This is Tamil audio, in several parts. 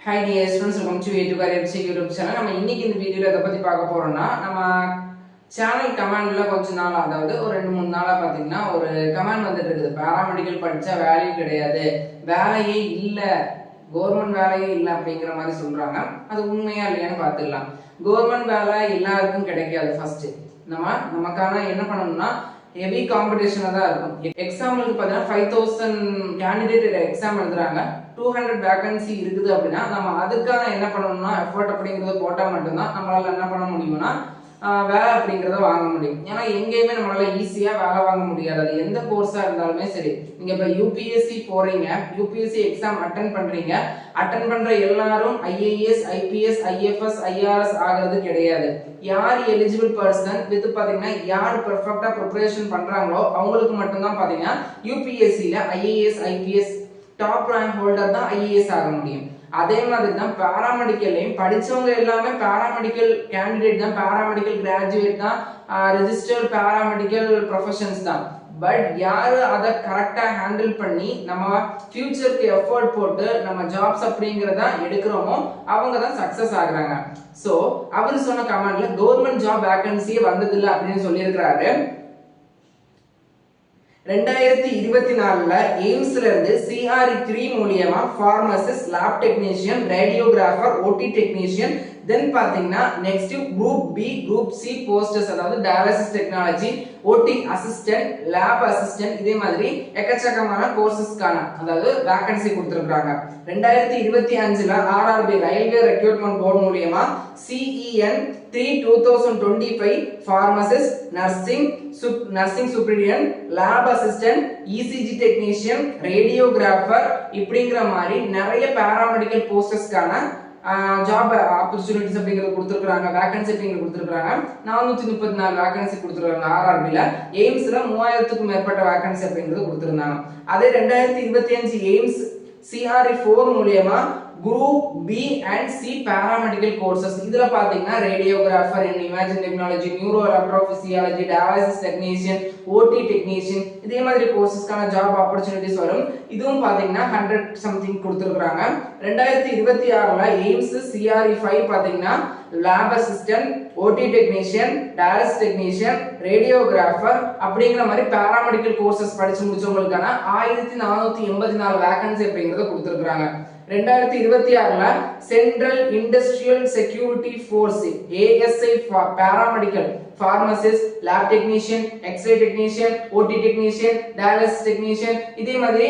Hi dear students, welcome to YouTube channel. நம்ம இன்னைக்கு இந்த வீடியோல எதை பத்தி பார்க்க போறோம்னா நம்ம சேனல் கமெண்ட்ல கொஞ்ச நாள் அதாவது ஒரு 2-3 நாளா பாத்தீங்கன்னா ஒரு கமெண்ட் வந்துட்டு இருக்குது. பாராமெடிக்கல் படிச்சா வேல்யூ கிடையாது, வேலையே இல்ல, கவர்மெண்ட் வேலையே இல்ல அப்படிங்கிற மாதிரி சொல்றாங்க. அது உண்மையா இல்லையான்னு பார்த்துடலாம். கவர்மெண்ட் வேலை எல்லாருக்கும் கிடைக்காது. ஃபர்ஸ்ட் நமக்கான என்ன பண்ணணும்னா ஹெவி காம்படிஷனா தான் இருக்கும். எக்ஸாம்பிளுக்கு பார்த்தீங்கன்னா 5000 கேண்டிடேட் எக்ஸாம் எழுதுறாங்க, 200 வேகன்சி இருக்குது அப்படின்னா நம்ம அதுக்கான என்ன பண்ணணும்னா எஃபோர்ட் அப்படிங்கறத போட்டா மட்டும்தான் நம்மளால என்ன பண்ண முடியும்னா வேலை அப்படிங்கறத வாங்க முடியும். ஏன்னா எங்கேயுமே நம்மளால ஈஸியா வேலை வாங்க முடியாது. அது எந்த கோர்ஸா இருந்தாலுமே சரி. நீங்க இப்ப யூபிஎஸ்சி போறீங்க, யூபிஎஸ்சி எக்ஸாம் அட்டன் பண்றீங்க, அட்டன் பண்ற எல்லாரும் ஐஏஎஸ், ஐபிஎஸ், ஐஎஃப்எஸ், ஐஆர்எஸ் ஆகிறது கிடையாது. யார் எலிஜிபிள் பர்சன் வித் பாத்தீங்கன்னா யார் பெர்ஃபெக்ட்டா ப்ரிப்பரேஷன் பண்றாங்களோ அவங்களுக்கு மட்டும்தான் பாத்தீங்கன்னா யூபிஎஸ்சில IAS, IPS top rank holder தான் ஐஏஎஸ் ஆக முடியும். அதே மாதிரி தான் பாராமெடிக்கல்லையும் படிச்சவங்க எல்லாமே பாராமெடிக்கல் கேண்டிடேட் தான், பாராமெடிக்கல் கிராஜுவேட் தான், ரெஜிஸ்டர்ட் பாராமெடிக்கல் ப்ரொஃபஷன்ஸ் தான். பட் யாரு அதை கரெக்டா ஹேண்டில் பண்ணி நம்ம ஃபியூச்சருக்கு எஃபோர்ட் போட்டு நம்ம ஜாப்ஸ் அப்படிங்கறத எடுக்கிறோமோ அவங்க தான் சக்சஸ் ஆகுறாங்க. சோ அவர் சொன்ன கமெண்ட்ல கவர்மெண்ட் ஜாப் வேகன்சியே வந்ததில்லை அப்படின்னு சொல்லியிருக்கிறாரு. 2024ல எய்ம்ஸ்ல இருந்து CRE3 மூலமா pharmacist, lab technician, radiographer, OT technician, then பாத்தீங்கன்னா next group B, group C posters அதாவது dialysis technology, OT assistant, lab assistant, இதே மாதிரி எக்கச்சக்கமான கோர்சஸ்க்கான அதாவது வேகன்சி கொடுத்திருக்காங்க. 2025ல ஆர்ஆர்பி ரயில்வே ரெக்ரூட்மெண்ட் போர்டு மூலமா CEN 3/2025 pharmacist, nursing superintendent, lab assistant, ECG technician, radiographer இப்படிங்கிற மாதிரி நிறைய பாராமெடிக்கல் போஸ்டர்ஸ்க்கான ஜாப் ஆப்பர்ச்சுனிட்டிஸ் அப்படிங்கிறது கொடுத்துருக்காங்க, வேகன்சி அப்படிங்கிறது கொடுத்துருக்காங்க. 434 வேகன்சி கொடுத்துருக்காங்க. ஆர்ஆர்பில எய்ம்ஸ்ல 3000க்கும் மேற்பட்ட வேகன்சி அப்படிங்கிறது கொடுத்துருந்தாங்க. அதே 2025 எய்ம்ஸ் CRE4 மூலமா group B and C paramedical courses இதுல பாத்தீங்கன்னா radiographer in imaging technology, neuro electrophysiology, dialysis technician, OT technician இதே மாதிரி கோர்சஸ்க்கான ஜாப் ஆப்பர்ச்சுனிட்டிஸ் வரும். இதுவும் பாத்தீங்கன்னா 100 சம்திங் கொடுத்துருக்காங்க. 2026ல எய்ம்ஸ் CRE5 பாத்தீங்கன்னா லேப் அசிஸ்டன்ட், ஓடி டெக்னீஷியன், டயாலிசிஸ் டெக்னீஷியன், ரேடியோகிராஃபர் அப்படிங்கிற மாதிரி பாராமெடிக்கல் கோர்சஸ் படிச்சு முடிச்சவங்களுக்கான 1484 வேகன்சி அப்படிங்கறத கொடுத்துருக்காங்க. 2026ல central industrial security force ASI paramedical pharmacist, lab technician, x ray technician, OT technician, dialysis technician இதே மாதிரி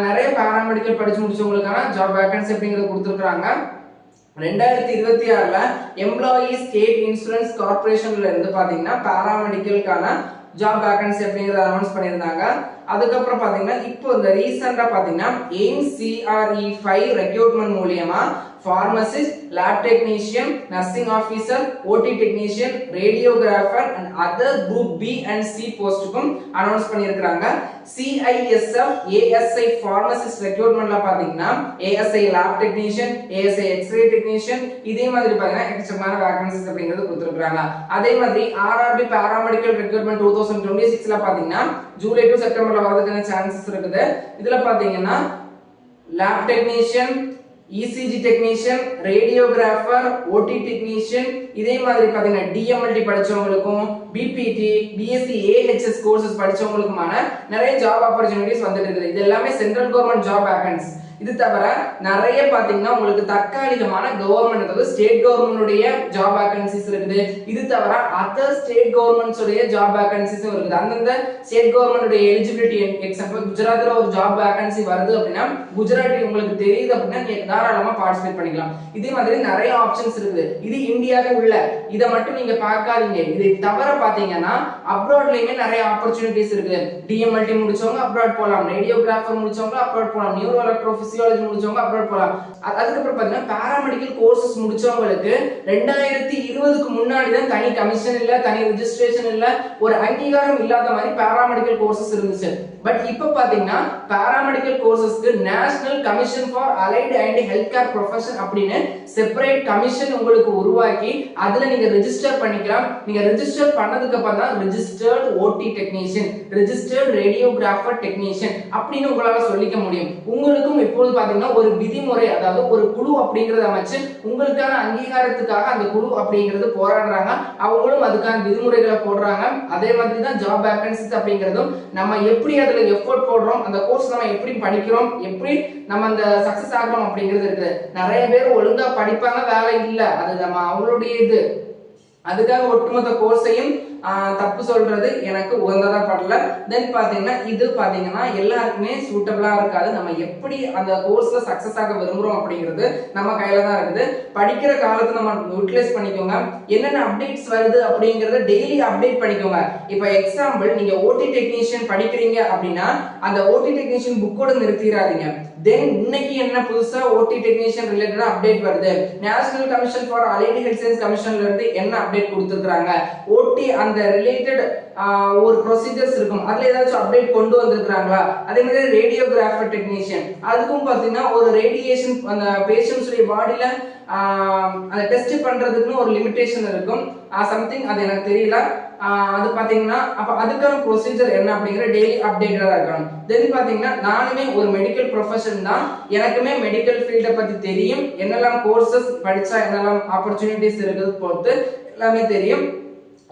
நிறைய பாராமெடிக்கல் படிச்சு முடிச்சவங்களுக்கான ஜாப் வேகன்சி அப்படிங்கறது கொடுத்துருக்காங்க. 2026ல எம்ப்ளாயி ஸ்டேட் இன்சூரன்ஸ் கார்பரேஷன்ல இருந்து பாத்தீங்கன்னா பாராமெடிக்கலுக்கான ஜாப் வேகன்சி அப்படிங்கறத அனௌன்ஸ் பண்ணியிருந்தாங்க. அதுக்கப்புறம் பாத்தீங்கன்னா இப்போ இந்த ரீசெண்டா பாத்தீங்கன்னா எய்ம்ஸ் CRE5 ரெக்ரூட்மெண்ட் மூலமா pharmacist, lab technician, nursing officer, OT technician, radiographer and other group B and C போஸ்டுக்கும் அனௌன்ஸ் பண்ணியிருக்காங்க. CISF ASI பார்மசிஸ்ட் ரெக்ரூட்மெண்ட்ல பாத்தீங்கன்னா ASI lab technician, ASI x ray technician இதே மாதிரி பாத்தீங்கன்னா எக்கச்சக்கமான வேகன்சிஸ் அப்படிங்கிறது கொடுத்திருக்காங்க. அதே மாதிரி ஆர்ஆர்பி பாராமெடிக்கல் ரெக்ரூட்மெண்ட் 2026ல பாத்தீங்கன்னா ஜூலை டு செப்டம்பர்ல வரதுக்கான சான்சஸ் இருக்குது. இதுல பாத்தீங்கன்னா lab technician, ECG technician, radiographer, OT technician இதே மாதிரி பாத்தீங்கன்னா DMLT படிச்சவங்களுக்கும் பிபிடி, பிஎஸ்சி AHS கோர்சஸ் படிச்சவங்களுக்குமான நிறைய ஜாப் ஆப்பர்ச்சுனிட்டிஸ் வந்துட்டு இருக்குது. இது எல்லாமே சென்ட்ரல் கவர்மெண்ட் ஜாப் வேகன்சி. இது தவிர நிறைய பாத்தீங்கன்னா உங்களுக்கு தற்காலிகமான கவர்மெண்ட் அதாவது ஸ்டேட் கவர்மெண்ட் ஜாப் வேகன்சிஸ் இருக்குது. இது தவிர அதர் ஸ்டேட் கவர்மெண்ட்ஸ் உடைய ஜாப் வேகன்சிஸும் இருக்குது. அந்தந்த ஸ்டேட் கவர்மெண்ட் எலிஜிபிலிட்டி எக்ஸாம்பிள் குஜராத்ல ஒரு ஜாப் வேகன்சி வருது அப்படின்னா குஜராத்தி உங்களுக்கு தெரியுது அப்படின்னா நீங்க தாராளமா பார்ட்டிசிபேட் பண்ணிக்கலாம். இதே மாதிரி நிறைய ஆப்ஷன்ஸ் இருக்குது. இது இந்தியாவில் உள்ள இதை மட்டும் நீங்க பார்க்காதீங்க. இது தவிர பாத்தீங்கன்னா அப்ராட்லயுமே நிறைய ஆப்பர்ச்சுனிட்டிஸ் இருக்குது. DMLT முடிச்சவங்க அப்ராட் போலாம், ரேடியோகிராஃபர் முடிச்சவங்க அப்ராட் போலாம், நியூரோ எலக்ட்ரோபிசியாலஜி முடிச்சவங்க அப்ராட் போலாம். அதுக்கப்புறம் பாத்தீங்கன்னா பாராமெடிக்கல் கோர்சஸ் முடிச்சவங்களுக்கு 2020க்கு முன்னாடி தான் தனி கமிஷன் இல்ல, தனி ரெஜிஸ்ட்ரேஷன் இல்ல, ஒரு அங்கீகாரம் இல்லாத மாதிரி பாராமெடிக்கல் கோர்சஸ் இருந்துச்சு. பட் இப்போ பாத்தீங்கன்னா பாராமெடிக்கல் கோர்சஸ்க்கு national commission for allied and health care profession அப்படின்னு செப்பரேட் கமிஷன் உங்களுக்கு உருவாக்கி அதுல நீங்க ரெஜிஸ்டர் பண்ணிக்கலாம். நீங்க ரெஜிஸ்டர் பண்ணதுக்கு அப்புறம் தான் ரெஜிஸ்டர்ட் ஓடி டெக்னீஷியன், ரெஜிஸ்டர்ட் ரேடியோகிராஃபர் டெக்னீஷியன் அப்படின்னு உங்களால சொல்லிக்க முடியும். உங்களுக்கும் இப்போது பாத்தீங்கன்னா ஒரு விதிமுறை, அதாவது ஒரு குழு அப்படிங்கறத அமைச்சு உங்களுக்கான அங்கீகாரத்துக்காக அந்த குழு அப்படிங்கிறது போராடுறாங்க. அவங்களும் அதுக்கான விதிமுறைகளை போடுறாங்க. அதே மாதிரி தான் ஜாப் வேகன்சிஸ் அப்படிங்கிறதும் நம்ம எப்படி அதுல எஃபோர்ட் போடுறோம், அந்த கோர்ஸ் நம்ம எப்படி படிக்கிறோம், எப்படி நம்ம அந்த சக்சஸ் ஆகிறோம் அப்படிங்கிறது இருக்குது. நிறைய பேர் ஒழுங்கா படிப்பாங்க, வேலை இல்ல, அது நம்ம அவங்களுடைய இது. அதுக்காக ஒட்டுமொத்த கோர்ஸையும் தப்பு சொல்றது எனக்கு உகந்ததா படல. தென் பாத்தீங்கன்னா இது பாத்தீங்கன்னா எல்லாருக்குமே சூட்டபிளா இருக்காது. நம்ம எப்படி அந்த கோர்ஸ்ல சக்சஸ் ஆக விரும்புறோம் அப்படிங்கிறது நம்ம கையில தான் இருக்குது. படிக்கிற காலத்தை நம்ம யூட்டிலைஸ் பண்ணிக்கோங்க. என்னென்ன அப்டேட்ஸ் வருது அப்படிங்கறத டெய்லி அப்டேட் பண்ணிக்கோங்க. இப்போ எக்ஸாம்பிள் நீங்க ஓடி டெக்னீஷியன் படிக்கிறீங்க அப்படின்னா அந்த ஓடி டெக்னீஷியன் புக்கோட நிறுத்திடாதீங்க. தென் இன்னைக்கு என்ன புதுசா ஓடி டெக்னீஷியன் ரிலேட்டடா அப்டேட் வருது, national commission for allied health science கமிஷன்ல இருந்து என்ன அப்டேட் கொடுத்திருக்காங்க, ஓடி அந்த ரிலேட்டட் ஒரு ப்ரொசீஜர்ஸ் இருக்கும், அதுல ஏதாச்சும் அப்டேட் கொண்டு வந்திருக்காங்களா. அதே மாதிரி ரேடியோகிராஃபர் டெக்னீஷியன், அதுக்கும் பாத்தீங்கன்னா ஒரு ரேடியேஷன் அந்த பேஷண்ட்ஸ் உடைய பாடியில அந்த டெஸ்ட் பண்றதுக்குன்னு ஒரு லிமிடேஷன் இருக்கும். சம்திங் அது எனக்கு தெரியல. அது பாத்தீங்கன்னா அப்ப அதுக்கான ப்ரொசீஜர் என்ன அப்படிங்கிற டெய்லி அப்டேட்டடா இருக்கணும். தென் பாத்தீங்கன்னா நானுமே ஒரு மெடிக்கல் ப்ரொஃபஷன் தான், எனக்குமே மெடிக்கல் ஃபீல்ட பத்தி தெரியும். என்னெல்லாம் கோர்சஸ் படிச்சா என்னெல்லாம் ஆப்பர்ச்சுனிட்டிஸ் இருக்குது பொறுத்து எல்லாமே தெரியும்.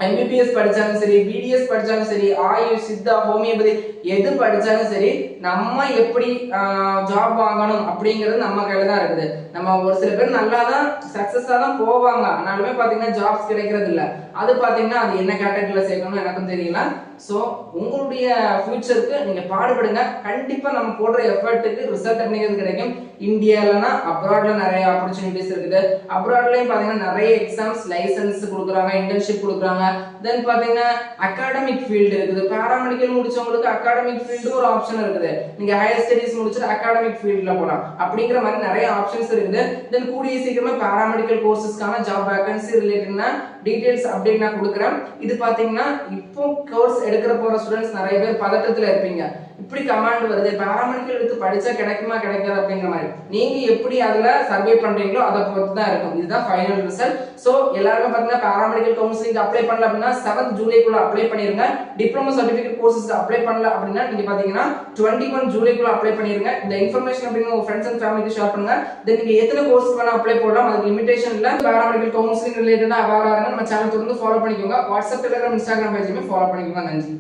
எம்பிபிஎஸ் படிச்சாலும் சரி, பிடிஎஸ் படிச்சாலும் சரி, ஆயுஷ், சித்தா, ஹோமியோபதி எது படிச்சாலும் சரி, நம்ம எப்படி ஜாப் வாங்கணும் அப்படிங்கிறது நம்ம கையில தான் இருக்குது. நம்ம ஒரு சில பேர் நல்லா தான் சக்சஸா தான் போவாங்க, ஆனாலுமே பாத்தீங்கன்னா ஜாப்ஸ் கிடைக்கிறது இல்ல. அது பாத்தீங்கன்னா அது என்ன கேட்டகரியில சேர்க்கணும்னு எனக்கும் தெரியல. சோ உங்களுடைய ஃபியூச்சருக்கு நீங்க பாடுபடுங்க. கண்டிப்பா நம்ம போடுற எஃபர்ட்டுக்கு ரிசல்ட் அப்படிங்கிறது கிடைக்கும். இந்தியாலனா அப்ராட்ல நிறைய ஆப்பர்ச்சுனிட்டிஸ் இருக்குது. அப்ராட்லயும் பாத்தீங்கன்னா நிறைய எக்ஸாம்ஸ், லைசன்ஸ் கொடுக்குறாங்க, இன்டர்ன்ஷிப் கொடுக்குறாங்க. தென் பாத்தீங்கன்னா அகாடமிக் ஃபீல்டு இருக்குது. பாராமெடிக்கல் முடிச்சவங்களுக்கு அகாடமிக் ஃபீல்டு ஒரு ஆப்ஷன் இருக்குது. நீங்க ஹையர் ஸ்டடீஸ் முடிச்சுட்டு அகாடமிக் ஃபீல்ட்ல போலாம் அப்படிங்கிற மாதிரி நிறைய ஆப்ஷன்ஸ் இருக்குது. தென் கூடிய சீக்கிரமா பாராமெடிக்கல் கோர்சஸ்க்கான ஜாப் வேகன்சி ரிலேட்டட்னா டீடைல்ஸ் அப்டேட் நான் கொடுக்குறேன். இது பாத்தீங்கன்னா இப்போ கோர்ஸ் எடுக்கிற போற ஸ்டூடெண்ட்ஸ் நிறைய பேர் பதட்டத்துல இருப்பீங்க. இப்படி கமாண்ட் வருது, பாராமெடிக்கல் எடுத்து படிச்சா கிடைக்குமா கிடைக்காது அப்படிங்கிற மாதிரி. நீங்க எப்படி அதுல சர்வே பண்றீங்களோ அதை பொறுத்து தான் இருக்கும். இதுதான் ஃபைனல் ரிசல்ட். சோ எல்லாருமே பாத்தீங்கன்னா பாராமெடிக்கல் கவுன்சிலிங் அப்ளை பண்ணல அப்படின்னா 7th ஜூலைக்குள்ள அப்ளை பண்ணிருங்க. டிப்ளமோ சர்டிபிகேட் கோர்சஸ்க்கு அப்ளை பண்ணல அப்படின்னா நீங்க பாத்தீங்கன்னா 21 ஜூலைக்குள்ள அப்ளை பண்ணிருங்க. இந்த இன்ஃபர்மேஷன் அப்படிங்க உங்க ஃப்ரெண்ட்ஸ் அண்ட் ஃபேமிலிக்கு ஷேர் பண்ணுங்க. தென் நீங்க எத்தனை கோர்ஸ்க்கு வேணா அப்ளை போடலாம், அதுக்கு லிமிடேஷன் இல்ல. பாராமெடிக்கல் கவுன்சிலிங் ரிலேட்டடா அவேரா இருங்க. நம்ம சேனல் தொடர்ந்து ஃபாலோ பண்ணிக்கோங்க. வாட்ஸ்அப், டெலிகிராம், இன்ஸ்டாகிராம் பேஜையுமே ஃபாலோ பண்ணிக்கோங்க. நன்றி.